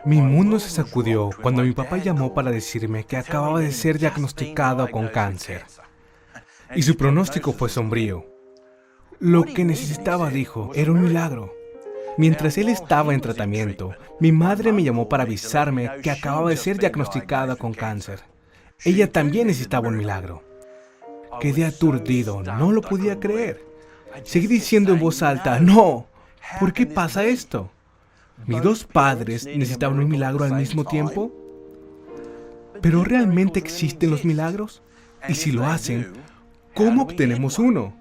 Mi mundo se sacudió cuando mi papá llamó para decirme que acababa de ser diagnosticado con cáncer. Y su pronóstico fue sombrío. Lo que necesitaba, dijo, era un milagro. Mientras él estaba en tratamiento, mi madre me llamó para avisarme que acababa de ser diagnosticada con cáncer. Ella también necesitaba un milagro. Quedé aturdido, no lo podía creer. Seguí diciendo en voz alta, no, ¿por qué pasa esto? ¿Mis dos padres necesitaban un milagro al mismo tiempo? ¿Pero realmente existen los milagros? Y si lo hacen, ¿cómo obtenemos uno?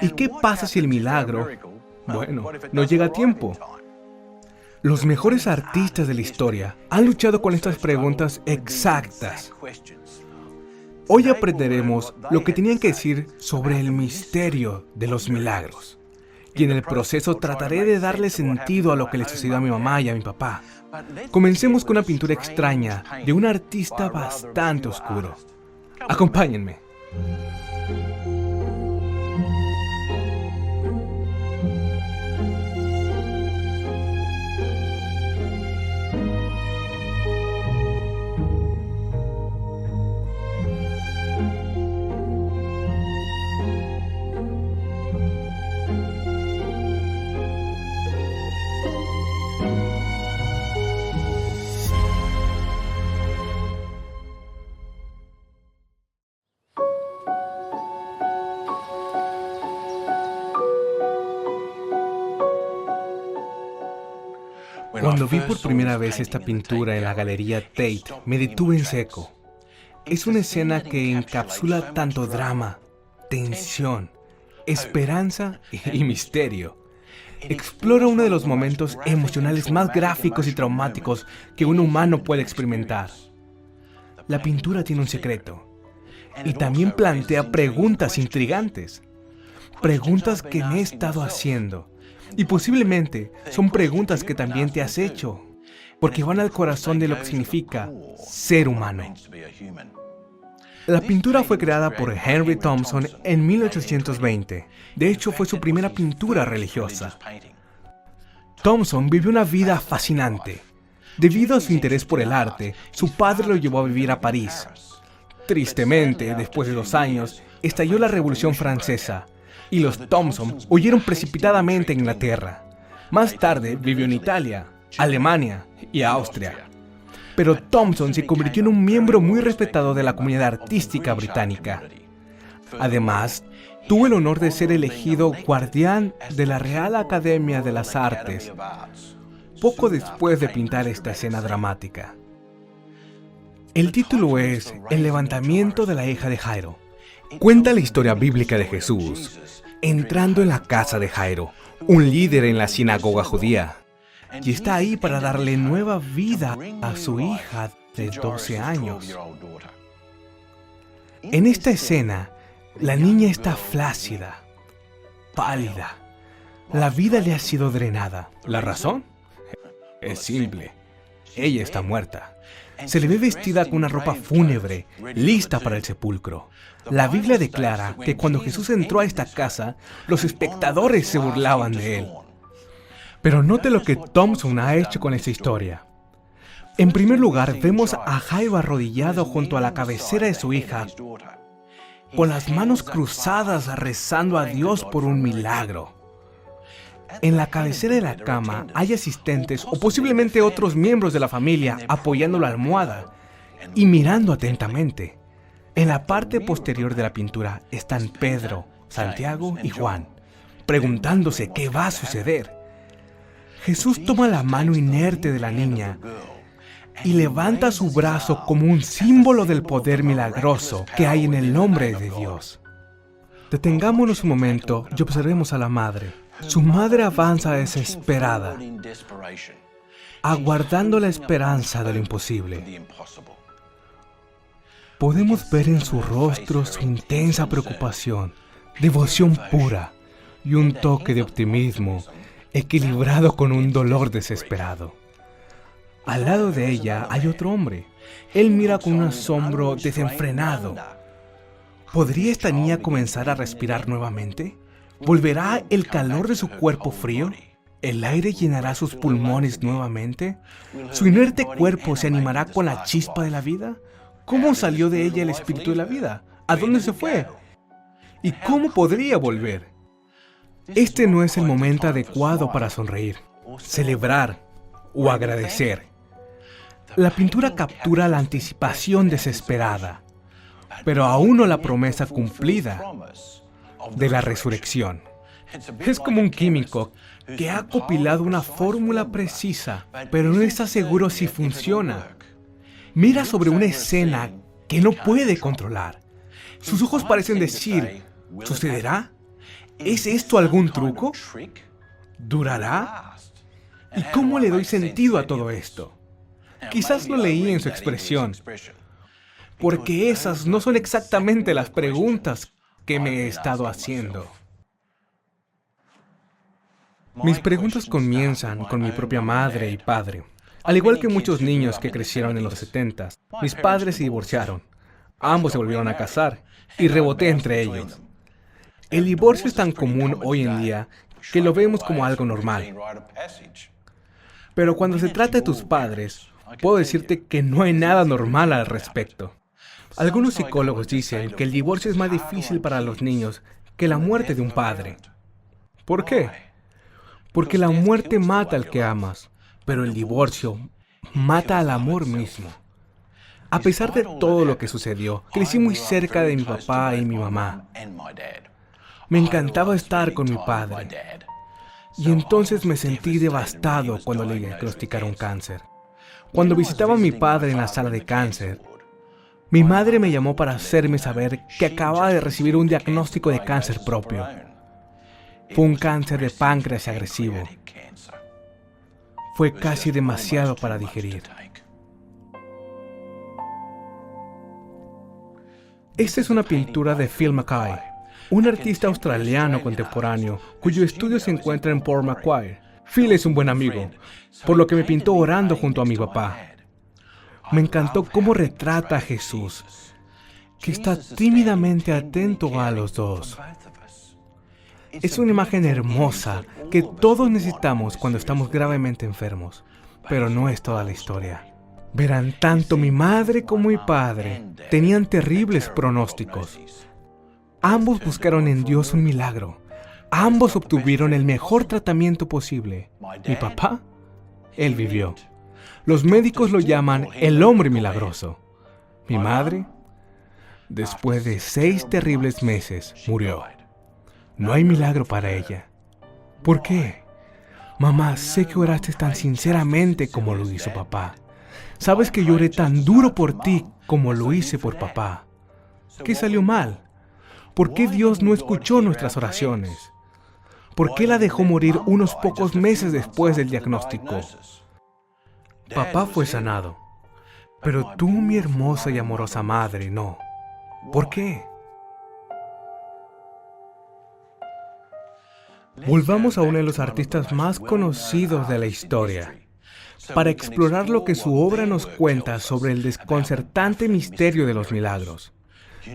¿Y qué pasa si el milagro, bueno, no llega a tiempo? Los mejores artistas de la historia han luchado con estas preguntas exactas. Hoy aprenderemos lo que tenían que decir sobre el misterio de los milagros. Y en el proceso trataré de darle sentido a lo que le sucedió a mi mamá y a mi papá. Comencemos con una pintura extraña de un artista bastante oscuro. Acompáñenme. Cuando vi por primera vez esta pintura en la Galería Tate, me detuve en seco. Es una escena que encapsula tanto drama, tensión, esperanza y misterio. Explora uno de los momentos emocionales más gráficos y traumáticos que un humano puede experimentar. La pintura tiene un secreto y también plantea preguntas intrigantes. Preguntas que me he estado haciendo. Y posiblemente son preguntas que también te has hecho, porque van al corazón de lo que significa ser humano. La pintura fue creada por Henry Thompson en 1820. De hecho, fue su primera pintura religiosa. Thompson vivió una vida fascinante. Debido a su interés por el arte, su padre lo llevó a vivir a París. Tristemente, después de 2 años, estalló la Revolución Francesa, y los Thompson huyeron precipitadamente a Inglaterra. Más tarde vivió en Italia, Alemania y Austria. Pero Thompson se convirtió en un miembro muy respetado de la comunidad artística británica. Además, tuvo el honor de ser elegido guardián de la Real Academia de las Artes, poco después de pintar esta escena dramática. El título es El levantamiento de la hija de Jairo. Cuenta la historia bíblica de Jesús entrando en la casa de Jairo, un líder en la sinagoga judía, y está ahí para darle nueva vida a su hija de 12 años. En esta escena, la niña está flácida, pálida. La vida le ha sido drenada. ¿La razón? Es simple. Ella está muerta. Se le ve vestida con una ropa fúnebre, lista para el sepulcro. La Biblia declara que cuando Jesús entró a esta casa, los espectadores se burlaban de él. Pero note lo que Thompson ha hecho con esta historia. En primer lugar, vemos a Jairo arrodillado junto a la cabecera de su hija, con las manos cruzadas rezando a Dios por un milagro. En la cabecera de la cama hay asistentes o posiblemente otros miembros de la familia apoyando la almohada y mirando atentamente. En la parte posterior de la pintura están Pedro, Santiago y Juan, preguntándose qué va a suceder. Jesús toma la mano inerte de la niña y levanta su brazo como un símbolo del poder milagroso que hay en el nombre de Dios. Detengámonos un momento y observemos a la madre. Su madre avanza desesperada, aguardando la esperanza de lo imposible. Podemos ver en su rostro su intensa preocupación, devoción pura y un toque de optimismo equilibrado con un dolor desesperado. Al lado de ella hay otro hombre. Él mira con un asombro desenfrenado. ¿Podría esta niña comenzar a respirar nuevamente? ¿Volverá el calor de su cuerpo frío? ¿El aire llenará sus pulmones nuevamente? ¿Su inerte cuerpo se animará con la chispa de la vida? ¿Cómo salió de ella el espíritu de la vida? ¿A dónde se fue? ¿Y cómo podría volver? Este no es el momento adecuado para sonreír, celebrar o agradecer. La pintura captura la anticipación desesperada, pero aún no la promesa cumplida de la resurrección. Es como un químico que ha compilado una fórmula precisa, pero no está seguro si funciona. Mira sobre una escena que no puede controlar. Sus ojos parecen decir, ¿sucederá? ¿Es esto algún truco? ¿Durará? ¿Y cómo le doy sentido a todo esto? Quizás lo leí en su expresión, porque esas no son exactamente las preguntas que me he estado haciendo. Mis preguntas comienzan con mi propia madre y padre. Al igual que muchos niños que crecieron en los 70s, mis padres se divorciaron. Ambos se volvieron a casar y reboté entre ellos. El divorcio es tan común hoy en día que lo vemos como algo normal. Pero cuando se trata de tus padres, puedo decirte que no hay nada normal al respecto. Algunos psicólogos dicen que el divorcio es más difícil para los niños que la muerte de un padre. ¿Por qué? Porque la muerte mata al que amas, pero el divorcio mata al amor mismo. A pesar de todo lo que sucedió, crecí muy cerca de mi papá y mi mamá. Me encantaba estar con mi padre. Y entonces me sentí devastado cuando le diagnosticaron cáncer. Cuando visitaba a mi padre en la sala de cáncer, mi madre me llamó para hacerme saber que acababa de recibir un diagnóstico de cáncer propio. Fue un cáncer de páncreas agresivo. Fue casi demasiado para digerir. Esta es una pintura de Phil Mackay, un artista australiano contemporáneo cuyo estudio se encuentra en Port Macquarie. Phil es un buen amigo, por lo que me pintó orando junto a mi papá. Me encantó cómo retrata a Jesús, que está tímidamente atento a los dos. Es una imagen hermosa que todos necesitamos cuando estamos gravemente enfermos, pero no es toda la historia. Verán, tanto mi madre como mi padre tenían terribles pronósticos. Ambos buscaron en Dios un milagro. Ambos obtuvieron el mejor tratamiento posible. Mi papá, él vivió. Los médicos lo llaman el hombre milagroso. Mi madre, después de 6 terribles meses, murió. No hay milagro para ella. ¿Por qué? Mamá, sé que oraste tan sinceramente como lo hizo papá. Sabes que lloré tan duro por ti como lo hice por papá. ¿Qué salió mal? ¿Por qué Dios no escuchó nuestras oraciones? ¿Por qué la dejó morir unos pocos meses después del diagnóstico? Papá fue sanado, pero tú, mi hermosa y amorosa madre, no. ¿Por qué? Volvamos a uno de los artistas más conocidos de la historia, para explorar lo que su obra nos cuenta sobre el desconcertante misterio de los milagros.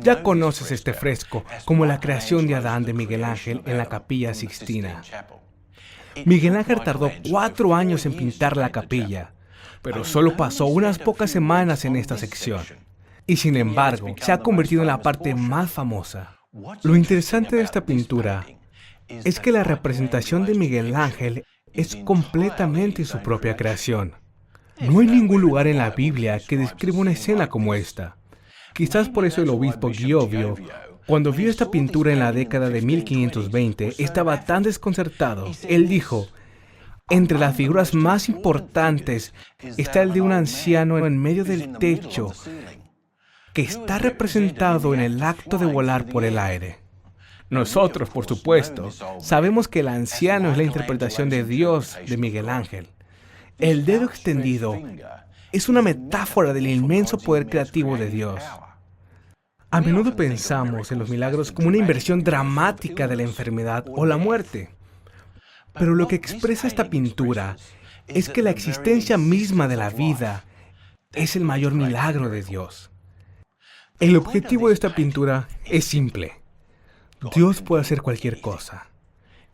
Ya conoces este fresco como la creación de Adán de Miguel Ángel en la Capilla Sixtina. Miguel Ángel tardó 4 años en pintar la capilla, pero solo pasó unas pocas semanas en esta sección. Y sin embargo, se ha convertido en la parte más famosa. Lo interesante de esta pintura es que la representación de Miguel Ángel es completamente su propia creación. No hay ningún lugar en la Biblia que describa una escena como esta. Quizás por eso el obispo Giovio, cuando vio esta pintura en la década de 1520, estaba tan desconcertado. Él dijo, entre las figuras más importantes está el de un anciano en medio del techo que está representado en el acto de volar por el aire. Nosotros, por supuesto, sabemos que el anciano es la interpretación de Dios de Miguel Ángel. El dedo extendido es una metáfora del inmenso poder creativo de Dios. A menudo pensamos en los milagros como una inversión dramática de la enfermedad o la muerte. Pero lo que expresa esta pintura es que la existencia misma de la vida es el mayor milagro de Dios. El objetivo de esta pintura es simple. Dios puede hacer cualquier cosa.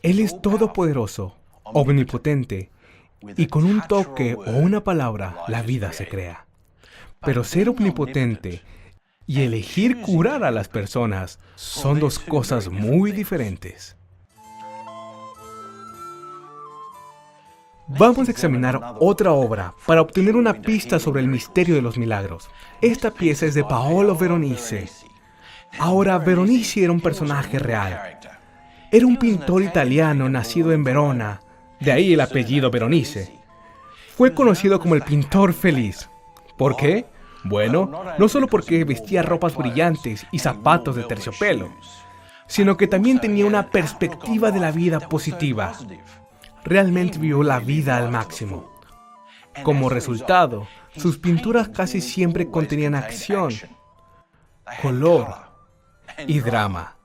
Él es todopoderoso, omnipotente, y con un toque o una palabra la vida se crea. Pero ser omnipotente y elegir curar a las personas son dos cosas muy diferentes. Vamos a examinar otra obra para obtener una pista sobre el misterio de los milagros. Esta pieza es de Paolo Veronese. Ahora, Veronese era un personaje real. Era un pintor italiano nacido en Verona, de ahí el apellido Veronese. Fue conocido como el pintor feliz. ¿Por qué? Bueno, no solo porque vestía ropas brillantes y zapatos de terciopelo, sino que también tenía una perspectiva de la vida positiva. Realmente vivió la vida al máximo. Como resultado, sus pinturas casi siempre contenían acción, color y drama.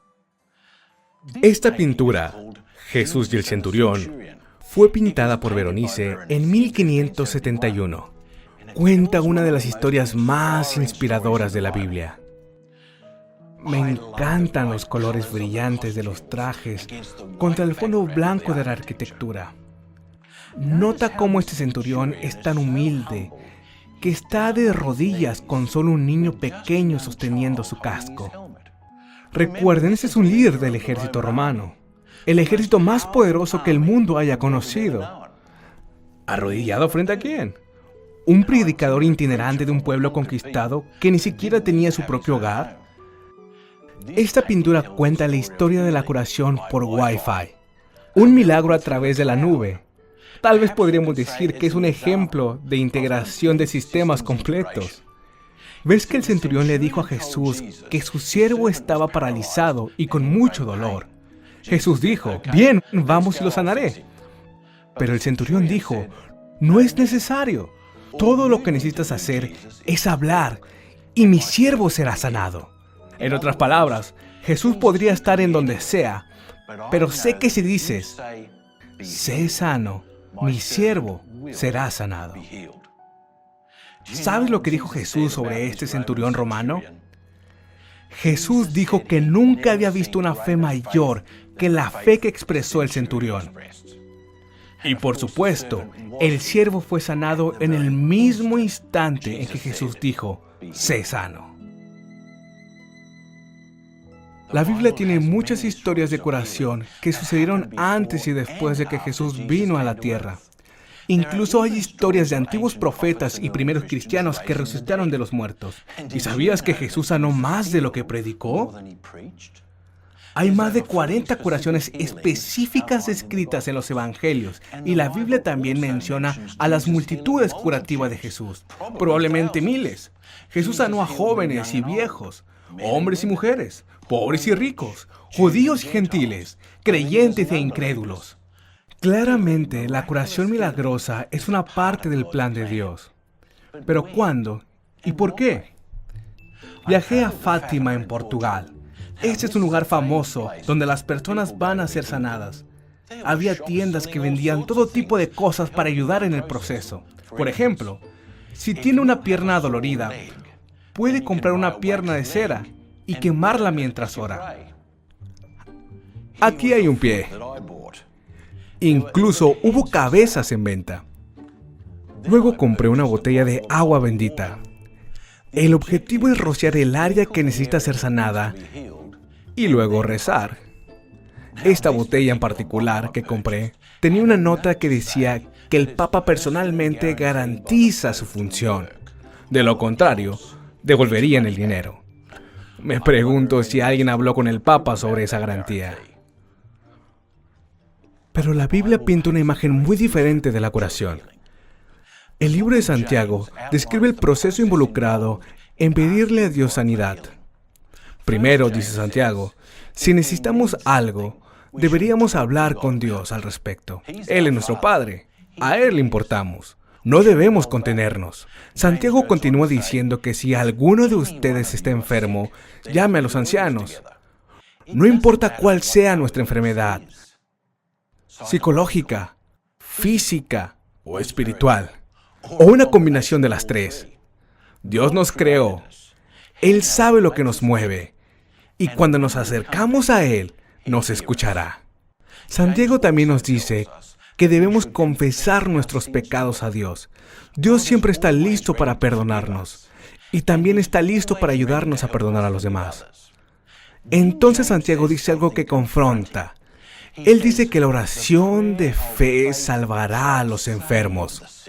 Esta pintura, Jesús y el Centurión, fue pintada por Veronese en 1571. Cuenta una de las historias más inspiradoras de la Biblia. Me encantan los colores brillantes de los trajes contra el fondo blanco de la arquitectura. Nota cómo este centurión es tan humilde que está de rodillas con solo un niño pequeño sosteniendo su casco. Recuerden, ese es un líder del ejército romano, el ejército más poderoso que el mundo haya conocido. ¿Arrodillado frente a quién? ¿Un predicador itinerante de un pueblo conquistado que ni siquiera tenía su propio hogar? Esta pintura cuenta la historia de la curación por Wi-Fi, un milagro a través de la nube. Tal vez podríamos decir que es un ejemplo de integración de sistemas completos. ¿Ves que el centurión le dijo a Jesús que su siervo estaba paralizado y con mucho dolor? Jesús dijo, bien, vamos y lo sanaré. Pero el centurión dijo, no es necesario. Todo lo que necesitas hacer es hablar y mi siervo será sanado. En otras palabras, Jesús podría estar en donde sea, pero sé que si dices, sé sano, mi siervo será sanado. ¿Sabes lo que dijo Jesús sobre este centurión romano? Jesús dijo que nunca había visto una fe mayor que la fe que expresó el centurión. Y por supuesto, el siervo fue sanado en el mismo instante en que Jesús dijo, sé sano. La Biblia tiene muchas historias de curación que sucedieron antes y después de que Jesús vino a la tierra. Incluso hay historias de antiguos profetas y primeros cristianos que resucitaron de los muertos. ¿Y sabías que Jesús sanó más de lo que predicó? Hay más de 40 curaciones específicas descritas en los evangelios, y la Biblia también menciona a las multitudes curativas de Jesús, probablemente miles. Jesús sanó a jóvenes y viejos, hombres y mujeres, pobres y ricos, judíos y gentiles, creyentes e incrédulos. Claramente, la curación milagrosa es una parte del plan de Dios. ¿Pero cuándo y por qué? Viajé a Fátima, en Portugal. Este es un lugar famoso donde las personas van a ser sanadas. Había tiendas que vendían todo tipo de cosas para ayudar en el proceso. Por ejemplo, si tiene una pierna dolorida, puede comprar una pierna de cera y quemarla mientras ora. Aquí hay un pie. Incluso hubo cabezas en venta. Luego compré una botella de agua bendita. El objetivo es rociar el área que necesita ser sanada y luego rezar. Esta botella en particular que compré tenía una nota que decía que el Papa personalmente garantiza su función. De lo contrario, devolverían el dinero. Me pregunto si alguien habló con el Papa sobre esa garantía. Pero la Biblia pinta una imagen muy diferente de la curación. El libro de Santiago describe el proceso involucrado en pedirle a Dios sanidad. Primero, dice Santiago, si necesitamos algo, deberíamos hablar con Dios al respecto. Él es nuestro Padre. A Él le importamos. No debemos contenernos. Santiago continúa diciendo que si alguno de ustedes está enfermo, llame a los ancianos. No importa cuál sea nuestra enfermedad, psicológica, física o espiritual, o una combinación de las tres. Dios nos creó. Él sabe lo que nos mueve. Y cuando nos acercamos a Él, nos escuchará. Santiago también nos dice que debemos confesar nuestros pecados a Dios. Dios siempre está listo para perdonarnos y también está listo para ayudarnos a perdonar a los demás. Entonces Santiago dice algo que confronta. Él dice que la oración de fe salvará a los enfermos.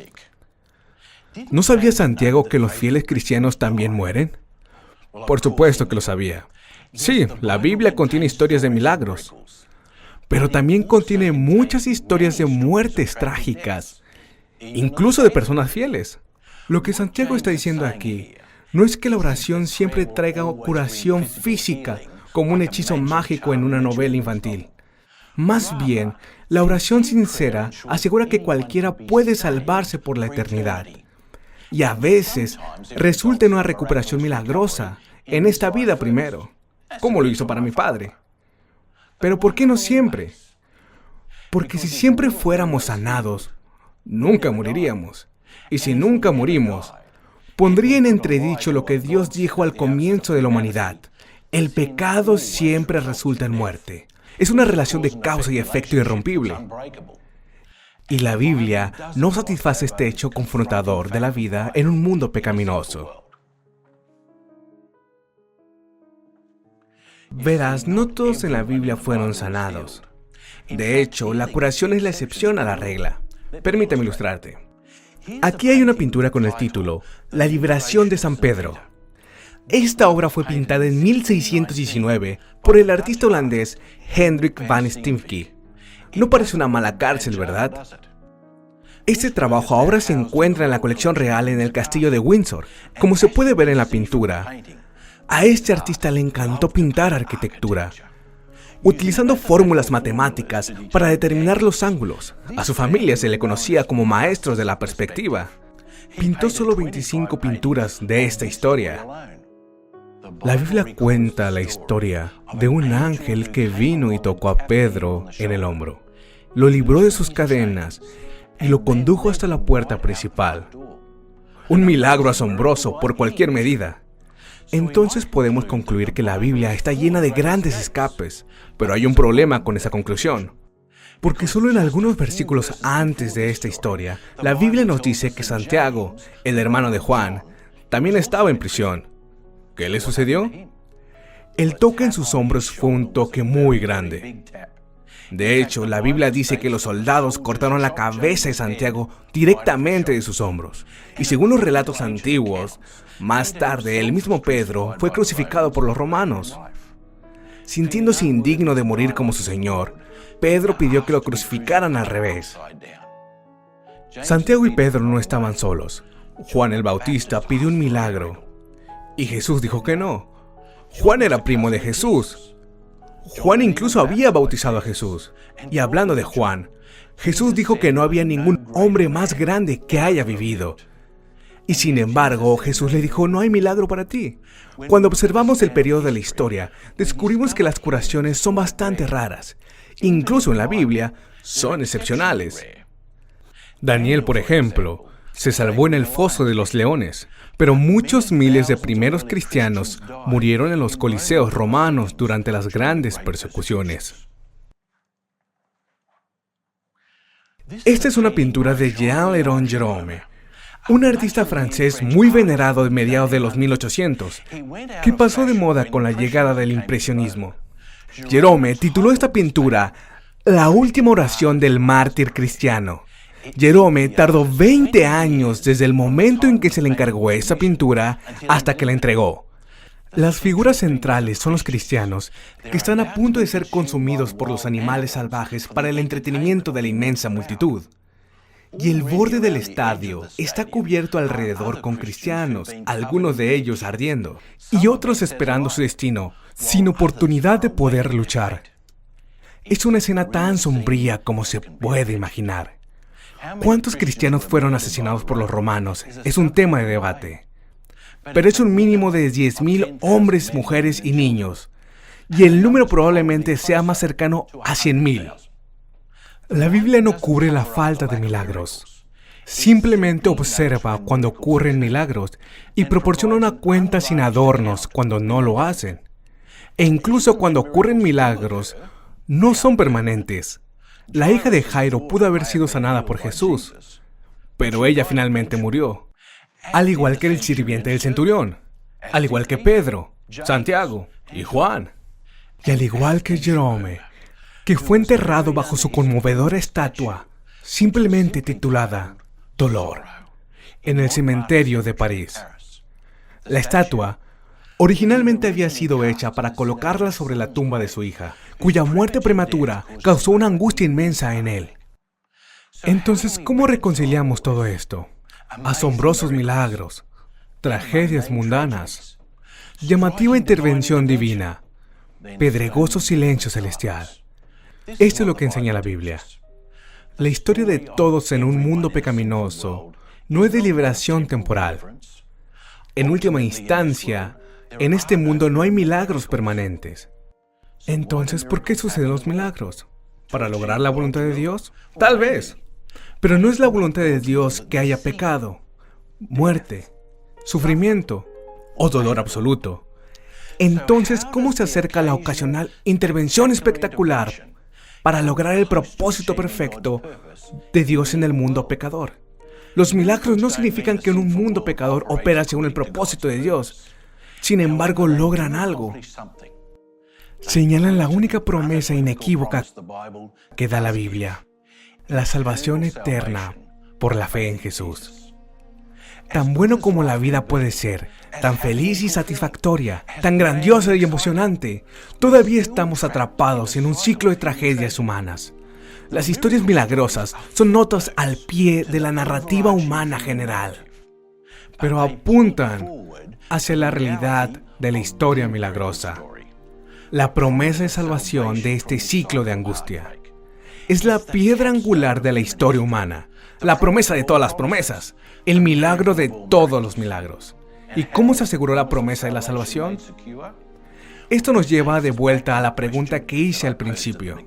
¿No sabía Santiago que los fieles cristianos también mueren? Por supuesto que lo sabía. Sí, la Biblia contiene historias de milagros, pero también contiene muchas historias de muertes trágicas, incluso de personas fieles. Lo que Santiago está diciendo aquí no es que la oración siempre traiga curación física, como un hechizo mágico en una novela infantil. Más bien, la oración sincera asegura que cualquiera puede salvarse por la eternidad. Y a veces resulta en una recuperación milagrosa, en esta vida primero, como lo hizo para mi padre. Pero ¿por qué no siempre? Porque si siempre fuéramos sanados, nunca moriríamos. Y si nunca morimos, pondría en entredicho lo que Dios dijo al comienzo de la humanidad. El pecado siempre resulta en muerte. Es una relación de causa y efecto irrompible. Y la Biblia no satisface este hecho confrontador de la vida en un mundo pecaminoso. Verás, no todos en la Biblia fueron sanados. De hecho, la curación es la excepción a la regla. Permíteme ilustrarte. Aquí hay una pintura con el título La liberación de San Pedro. Esta obra fue pintada en 1619 por el artista holandés Hendrik van Steenke. No parece una mala cárcel, ¿verdad? Este trabajo ahora se encuentra en la colección real en el castillo de Windsor. Como se puede ver en la pintura, a este artista le encantó pintar arquitectura, utilizando fórmulas matemáticas para determinar los ángulos. A su familia se le conocía como maestros de la perspectiva. Pintó solo 25 pinturas de esta historia. La Biblia cuenta la historia de un ángel que vino y tocó a Pedro en el hombro. Lo libró de sus cadenas y lo condujo hasta la puerta principal. Un milagro asombroso por cualquier medida. Entonces podemos concluir que la Biblia está llena de grandes escapes, pero hay un problema con esa conclusión. Porque solo en algunos versículos antes de esta historia, la Biblia nos dice que Santiago, el hermano de Juan, también estaba en prisión. ¿Qué le sucedió? El toque en sus hombros fue un toque muy grande. De hecho, la Biblia dice que los soldados cortaron la cabeza de Santiago directamente de sus hombros. Y según los relatos antiguos, más tarde el mismo Pedro fue crucificado por los romanos. Sintiéndose indigno de morir como su Señor, Pedro pidió que lo crucificaran al revés. Santiago y Pedro no estaban solos. Juan el Bautista pidió un milagro. Y Jesús dijo que no. Juan era primo de Jesús. Juan incluso había bautizado a Jesús. Y hablando de Juan, Jesús dijo que no había ningún hombre más grande que haya vivido. Y sin embargo, Jesús le dijo, no hay milagro para ti. Cuando observamos el periodo de la historia, descubrimos que las curaciones son bastante raras. Incluso en la Biblia, son excepcionales. Daniel, por ejemplo, se salvó en el foso de los leones. Pero muchos miles de primeros cristianos murieron en los coliseos romanos durante las grandes persecuciones. Esta es una pintura de Jean-Léon Gérôme, un artista francés muy venerado de mediados de los 1800, que pasó de moda con la llegada del impresionismo. Gérôme tituló esta pintura La última oración del mártir cristiano. Gérôme tardó 20 años desde el momento en que se le encargó esa pintura hasta que la entregó. Las figuras centrales son los cristianos que están a punto de ser consumidos por los animales salvajes para el entretenimiento de la inmensa multitud. Y el borde del estadio está cubierto alrededor con cristianos, algunos de ellos ardiendo, y otros esperando su destino, sin oportunidad de poder luchar. Es una escena tan sombría como se puede imaginar. ¿Cuántos cristianos fueron asesinados por los romanos? Es un tema de debate. Pero es un mínimo de 10,000 hombres, mujeres y niños. Y el número probablemente sea más cercano a 100,000. La Biblia no cubre la falta de milagros. Simplemente observa cuando ocurren milagros y proporciona una cuenta sin adornos cuando no lo hacen. E incluso cuando ocurren milagros, no son permanentes. La hija de Jairo pudo haber sido sanada por Jesús, pero ella finalmente murió, al igual que el sirviente del centurión, al igual que Pedro, Santiago y Juan, y al igual que Jerome, que fue enterrado bajo su conmovedora estatua, simplemente titulada Dolor, en el cementerio de París. La estatua originalmente había sido hecha para colocarla sobre la tumba de su hija, cuya muerte prematura causó una angustia inmensa en él. Entonces, ¿cómo reconciliamos todo esto? Asombrosos milagros, tragedias mundanas, llamativa intervención divina, pedregoso silencio celestial. Esto es lo que enseña la Biblia. La historia de todos en un mundo pecaminoso no es de liberación temporal. En última instancia, en este mundo no hay milagros permanentes. Entonces, ¿por qué suceden los milagros? ¿Para lograr la voluntad de Dios? Tal vez. Pero no es la voluntad de Dios que haya pecado, muerte, sufrimiento o dolor absoluto. Entonces, ¿cómo se acerca la ocasional intervención espectacular para lograr el propósito perfecto de Dios en el mundo pecador? Los milagros no significan que en un mundo pecador opera según el propósito de Dios. Sin embargo, logran algo. Señalan la única promesa inequívoca que da la Biblia: la salvación eterna por la fe en Jesús. Tan bueno como la vida puede ser, tan feliz y satisfactoria, tan grandiosa y emocionante, todavía estamos atrapados en un ciclo de tragedias humanas. Las historias milagrosas son notas al pie de la narrativa humana general, pero apuntan hacia la realidad de la historia milagrosa. La promesa de salvación de este ciclo de angustia es la piedra angular de la historia humana, la promesa de todas las promesas, el milagro de todos los milagros. ¿Y cómo se aseguró la promesa de la salvación? Esto nos lleva de vuelta a la pregunta que hice al principio.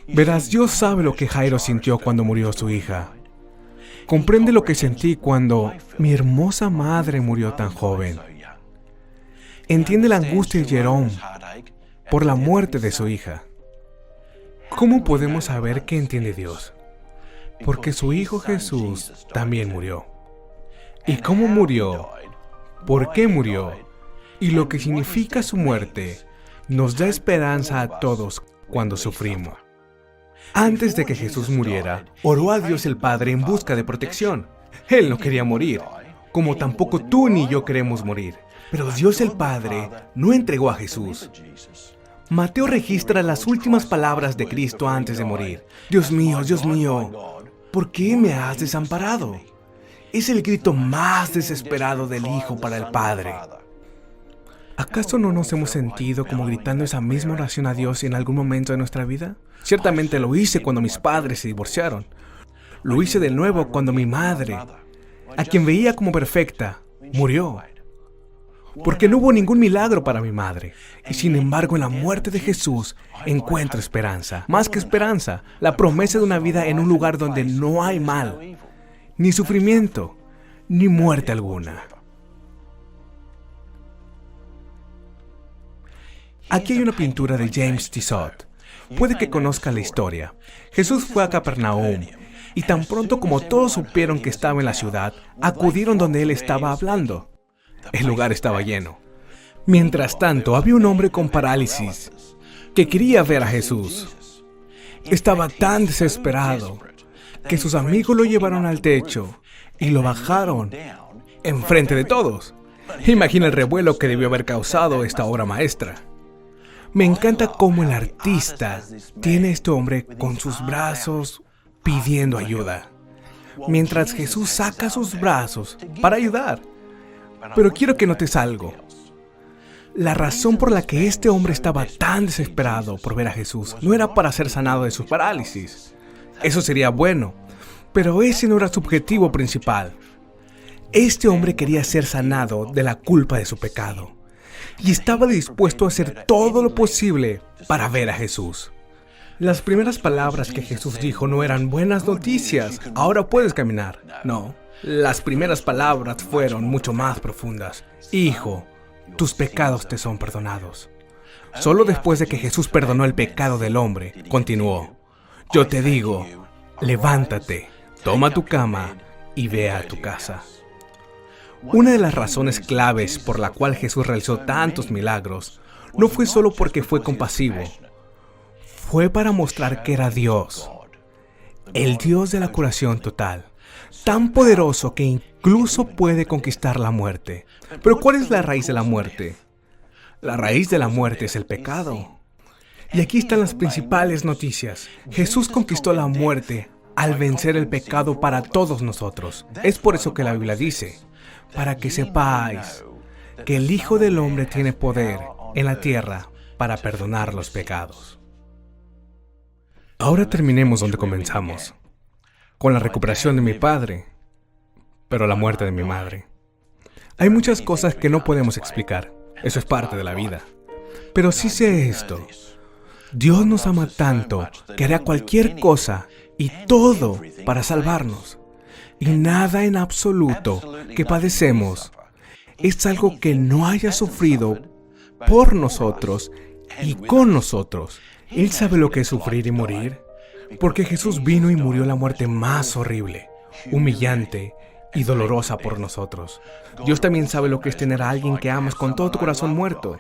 Verás, Dios sabe lo que Jairo sintió cuando murió su hija. Comprende lo que sentí cuando mi hermosa madre murió tan joven. Entiende la angustia de Jerome por la muerte de su hija. ¿Cómo podemos saber que entiende Dios? Porque su Hijo Jesús también murió. ¿Y cómo murió? ¿Por qué murió? Y lo que significa su muerte nos da esperanza a todos cuando sufrimos. Antes de que Jesús muriera, oró a Dios el Padre en busca de protección. Él no quería morir, como tampoco tú ni yo queremos morir. Pero Dios el Padre no entregó a Jesús. Mateo registra las últimas palabras de Cristo antes de morir. Dios mío, ¿por qué me has desamparado? Es el grito más desesperado del Hijo para el Padre. ¿Acaso no nos hemos sentido como gritando esa misma oración a Dios en algún momento de nuestra vida? Ciertamente lo hice cuando mis padres se divorciaron. Lo hice de nuevo cuando mi madre, a quien veía como perfecta, murió. Porque no hubo ningún milagro para mi madre. Y sin embargo, en la muerte de Jesús encuentro esperanza. Más que esperanza, la promesa de una vida en un lugar donde no hay mal, ni sufrimiento, ni muerte alguna. Aquí hay una pintura de James Tissot. Puede que conozca la historia. Jesús fue a Capernaum, y tan pronto como todos supieron que estaba en la ciudad, acudieron donde él estaba hablando. El lugar estaba lleno. Mientras tanto, había un hombre con parálisis que quería ver a Jesús. Estaba tan desesperado que sus amigos lo llevaron al techo y lo bajaron enfrente de todos. Imagina el revuelo que debió haber causado esta obra maestra. Me encanta cómo el artista tiene a este hombre con sus brazos pidiendo ayuda, mientras Jesús saca sus brazos para ayudar. Pero quiero que notes algo. La razón por la que este hombre estaba tan desesperado por ver a Jesús no era para ser sanado de su parálisis. Eso sería bueno, pero ese no era su objetivo principal. Este hombre quería ser sanado de la culpa de su pecado y estaba dispuesto a hacer todo lo posible para ver a Jesús. Las primeras palabras que Jesús dijo no eran buenas noticias, ahora puedes caminar. No, las primeras palabras fueron mucho más profundas. Hijo, tus pecados te son perdonados. Solo después de que Jesús perdonó el pecado del hombre, continuó: Yo te digo, levántate, toma tu cama y ve a tu casa. Una de las razones claves por la cual Jesús realizó tantos milagros no fue solo porque fue compasivo, fue para mostrar que era Dios, el Dios de la curación total, tan poderoso que incluso puede conquistar la muerte. Pero ¿cuál es la raíz de la muerte? La raíz de la muerte es el pecado. Y aquí están las principales noticias. Jesús conquistó la muerte al vencer el pecado para todos nosotros. Es por eso que la Biblia dice, para que sepáis que el Hijo del Hombre tiene poder en la tierra para perdonar los pecados. Ahora terminemos donde comenzamos, con la recuperación de mi padre, pero la muerte de mi madre. Hay muchas cosas que no podemos explicar, eso es parte de la vida. Pero sí sé esto, Dios nos ama tanto que hará cualquier cosa y todo para salvarnos. Y nada en absoluto que padecemos es algo que no haya sufrido por nosotros y con nosotros. Él sabe lo que es sufrir y morir, porque Jesús vino y murió la muerte más horrible, humillante y dolorosa por nosotros. Dios también sabe lo que es tener a alguien que amas con todo tu corazón muerto,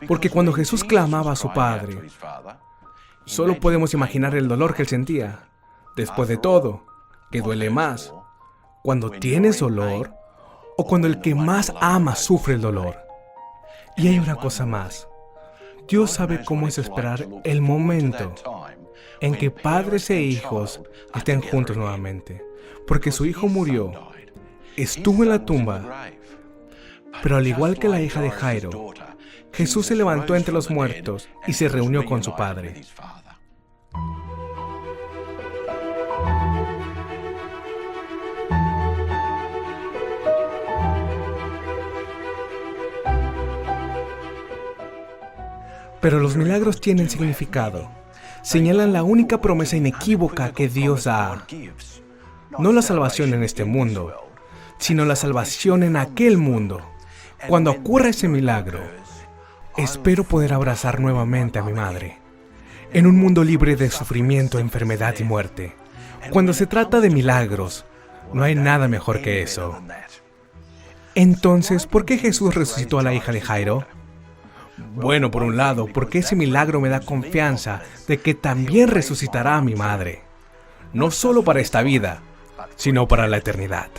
porque cuando Jesús clamaba a su Padre, solo podemos imaginar el dolor que él sentía. Después de todo, ¿qué duele más? ¿Cuando tienes dolor o cuando el que más ama sufre el dolor? Y hay una cosa más. Dios sabe cómo es esperar el momento en que padres e hijos estén juntos nuevamente. Porque su hijo murió, estuvo en la tumba, pero al igual que la hija de Jairo, Jesús se levantó entre los muertos y se reunió con su padre. Pero los milagros tienen significado. Señalan la única promesa inequívoca que Dios da. No la salvación en este mundo, sino la salvación en aquel mundo. Cuando ocurra ese milagro, espero poder abrazar nuevamente a mi madre, en un mundo libre de sufrimiento, enfermedad y muerte. Cuando se trata de milagros, no hay nada mejor que eso. Entonces, ¿por qué Jesús resucitó a la hija de Jairo? Bueno, por un lado, porque ese milagro me da confianza de que también resucitará a mi madre. No solo para esta vida, sino para la eternidad.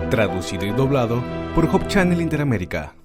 Traducido y doblado por Hope Channel Interamérica.